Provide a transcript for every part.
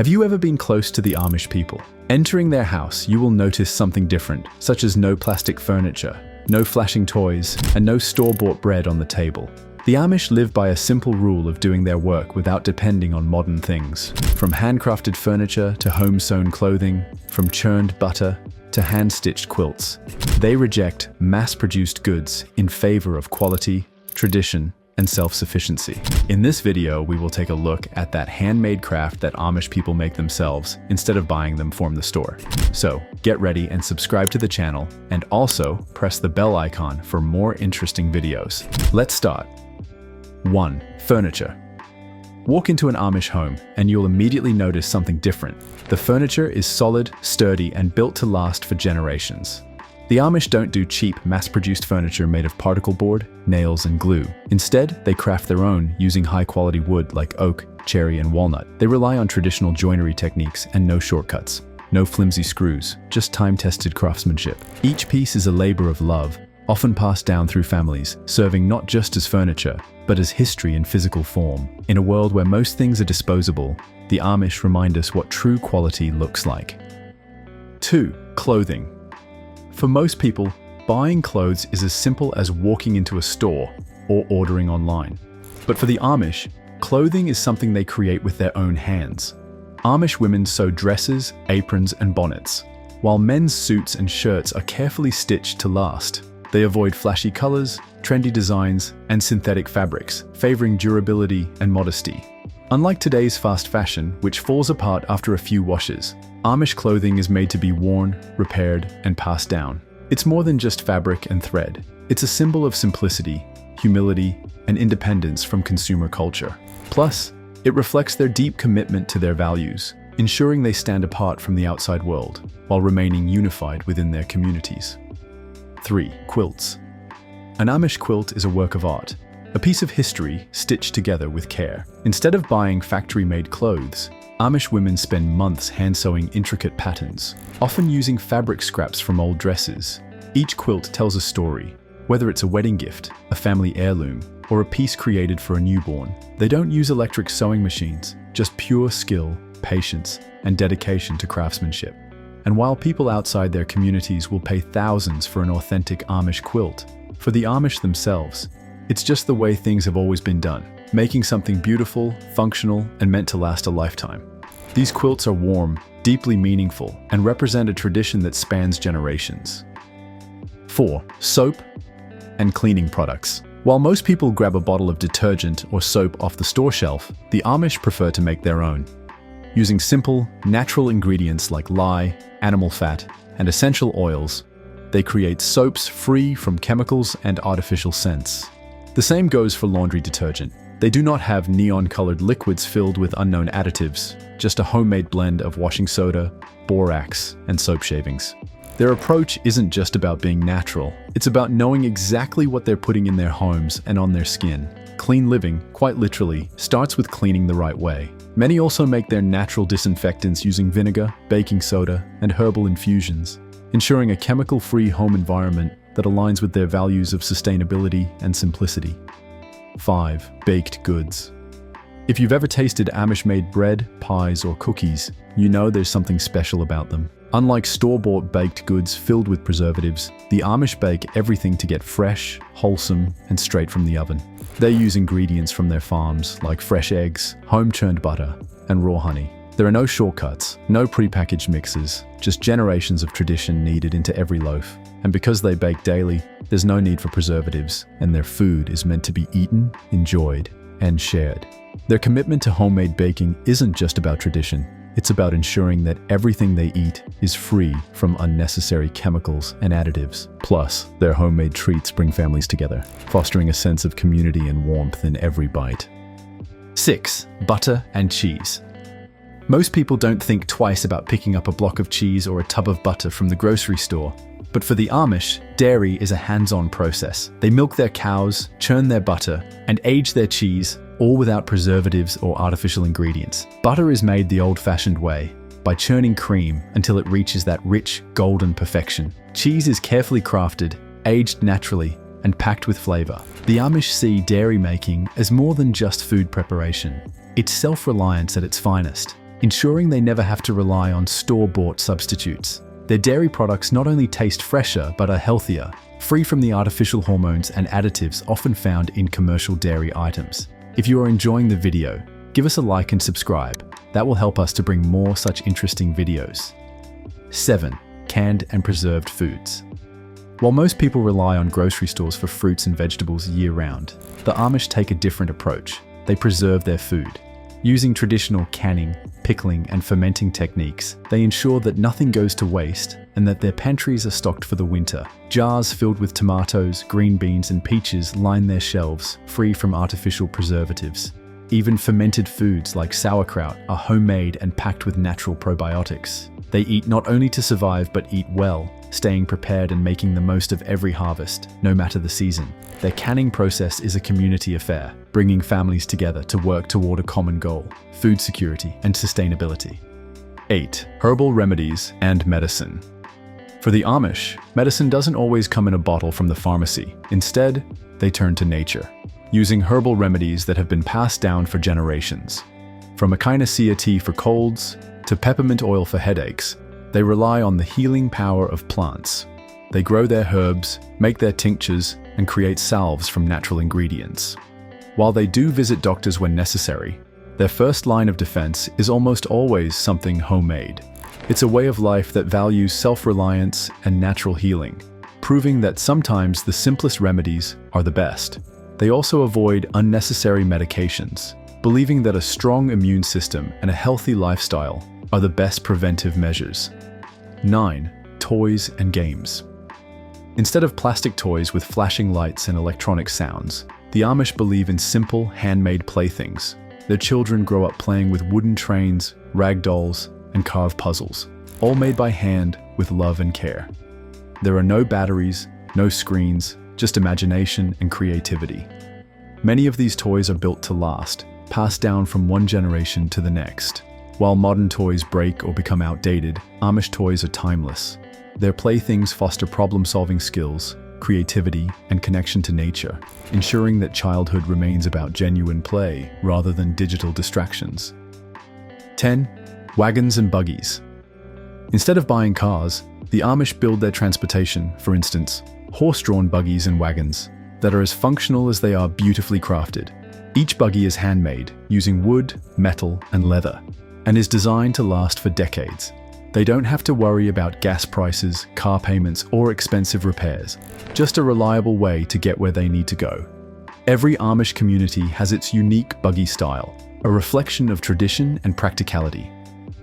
Have you ever been close to the Amish people? Entering their house, you will notice something different, such as no plastic furniture, no flashing toys, and no store-bought bread on the table. The Amish live by a simple rule of doing their work without depending on modern things. From handcrafted furniture to home-sewn clothing, from churned butter to hand-stitched quilts, they reject mass-produced goods in favor of quality, tradition, and self-sufficiency. In this video, we will take a look at that handmade craft that Amish people make themselves instead of buying them from the store. So, get ready and subscribe to the channel, and also press the bell icon for more interesting videos. Let's start. 1. Furniture. Walk into an Amish home and you'll immediately notice something different. The furniture is solid, sturdy, and built to last for generations. The Amish don't do cheap, mass-produced furniture made of particle board, nails, and glue. Instead, they craft their own using high-quality wood like oak, cherry, and walnut. They rely on traditional joinery techniques and no shortcuts. No flimsy screws, just time-tested craftsmanship. Each piece is a labor of love, often passed down through families, serving not just as furniture, but as history in physical form. In a world where most things are disposable, the Amish remind us what true quality looks like. 2. Clothing. For most people, buying clothes is as simple as walking into a store or ordering online. But for the Amish, clothing is something they create with their own hands. Amish women sew dresses, aprons, and bonnets, while men's suits and shirts are carefully stitched to last. They avoid flashy colors, trendy designs, and synthetic fabrics, favoring durability and modesty. Unlike today's fast fashion, which falls apart after a few washes, Amish clothing is made to be worn, repaired, and passed down. It's more than just fabric and thread. It's a symbol of simplicity, humility, and independence from consumer culture. Plus, it reflects their deep commitment to their values, ensuring they stand apart from the outside world, while remaining unified within their communities. 3. Quilts. An Amish quilt is a work of art, a piece of history stitched together with care. Instead of buying factory-made clothes, Amish women spend months hand-sewing intricate patterns, often using fabric scraps from old dresses. Each quilt tells a story, whether it's a wedding gift, a family heirloom, or a piece created for a newborn. They don't use electric sewing machines, just pure skill, patience, and dedication to craftsmanship. And while people outside their communities will pay thousands for an authentic Amish quilt, for the Amish themselves, it's just the way things have always been done, making something beautiful, functional, and meant to last a lifetime. These quilts are warm, deeply meaningful, and represent a tradition that spans generations. 4. Soap and cleaning products. While most people grab a bottle of detergent or soap off the store shelf, the Amish prefer to make their own. Using simple, natural ingredients like lye, animal fat, and essential oils, they create soaps free from chemicals and artificial scents. The same goes for laundry detergent. They do not have neon-colored liquids filled with unknown additives, just a homemade blend of washing soda, borax, and soap shavings. Their approach isn't just about being natural, it's about knowing exactly what they're putting in their homes and on their skin. Clean living, quite literally, starts with cleaning the right way. Many also make their natural disinfectants using vinegar, baking soda, and herbal infusions, ensuring a chemical-free home environment that aligns with their values of sustainability and simplicity. 5. Baked goods. If you've ever tasted Amish-made bread, pies, or cookies, you know there's something special about them. Unlike store-bought baked goods filled with preservatives, the Amish bake everything to get fresh, wholesome, and straight from the oven. They use ingredients from their farms, like fresh eggs, home-churned butter, and raw honey. There are no shortcuts, no prepackaged mixes, just generations of tradition kneaded into every loaf. And because they bake daily, there's no need for preservatives, and their food is meant to be eaten, enjoyed, and shared. Their commitment to homemade baking isn't just about tradition. It's about ensuring that everything they eat is free from unnecessary chemicals and additives. Plus, their homemade treats bring families together, fostering a sense of community and warmth in every bite. 6. Butter and cheese. Most people don't think twice about picking up a block of cheese or a tub of butter from the grocery store. But for the Amish, dairy is a hands-on process. They milk their cows, churn their butter, and age their cheese, all without preservatives or artificial ingredients. Butter is made the old-fashioned way, by churning cream until it reaches that rich, golden perfection. Cheese is carefully crafted, aged naturally, and packed with flavor. The Amish see dairy making as more than just food preparation. It's self-reliance at its finest. ensuring they never have to rely on store-bought substitutes. Their dairy products not only taste fresher but are healthier, free from the artificial hormones and additives often found in commercial dairy items. If you are enjoying the video, give us a like and subscribe. That will help us to bring more such interesting videos. 7. Canned and preserved foods. While most people rely on grocery stores for fruits and vegetables year-round, the Amish take a different approach. They preserve their food. Using traditional canning, pickling, and fermenting techniques, they ensure that nothing goes to waste and that their pantries are stocked for the winter. Jars filled with tomatoes, green beans, and peaches line their shelves, free from artificial preservatives. Even fermented foods like sauerkraut are homemade and packed with natural probiotics. They eat not only to survive but eat well, staying prepared and making the most of every harvest, no matter the season. Their canning process is a community affair, bringing families together to work toward a common goal: food security and sustainability. 8. Herbal remedies and medicine. For the Amish, medicine doesn't always come in a bottle from the pharmacy. Instead, they turn to nature, using herbal remedies that have been passed down for generations. From echinacea tea for colds to peppermint oil for headaches, they rely on the healing power of plants. They grow their herbs, make their tinctures, and create salves from natural ingredients. While they do visit doctors when necessary, their first line of defense is almost always something homemade. It's a way of life that values self-reliance and natural healing, proving that sometimes the simplest remedies are the best. They also avoid unnecessary medications, believing that a strong immune system and a healthy lifestyle are the best preventive measures. 9. Toys and games. Instead of plastic toys with flashing lights and electronic sounds, the Amish believe in simple, handmade playthings. Their children grow up playing with wooden trains, rag dolls, and carved puzzles, all made by hand with love and care. There are no batteries, no screens, just imagination and creativity. Many of these toys are built to last, passed down from one generation to the next. While modern toys break or become outdated, Amish toys are timeless. Their playthings foster problem-solving skills, creativity, and connection to nature, ensuring that childhood remains about genuine play rather than digital distractions. 10. Wagons and buggies. Instead of buying cars, the Amish build their transportation, for instance, horse-drawn buggies and wagons, that are as functional as they are beautifully crafted. Each buggy is handmade, using wood, metal, and leather, and is designed to last for decades. They don't have to worry about gas prices, car payments, or expensive repairs, just a reliable way to get where they need to go. Every Amish community has its unique buggy style, a reflection of tradition and practicality.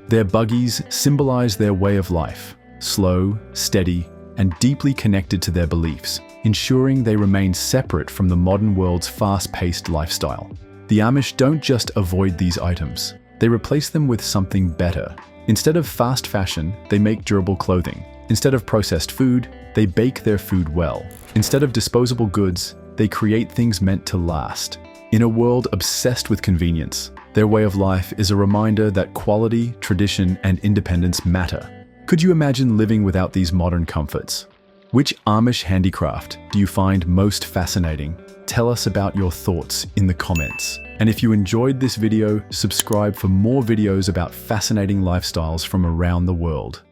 Their buggies symbolize their way of life, slow, steady, and deeply connected to their beliefs, ensuring they remain separate from the modern world's fast-paced lifestyle. The Amish don't just avoid these items. They replace them with something better. Instead of fast fashion, they make durable clothing. Instead of processed food, they bake their food well. Instead of disposable goods, they create things meant to last. In a world obsessed with convenience, their way of life is a reminder that quality, tradition, and independence matter. Could you imagine living without these modern comforts? Which Amish handicraft do you find most fascinating? Tell us about your thoughts in the comments. And if you enjoyed this video, subscribe for more videos about fascinating lifestyles from around the world.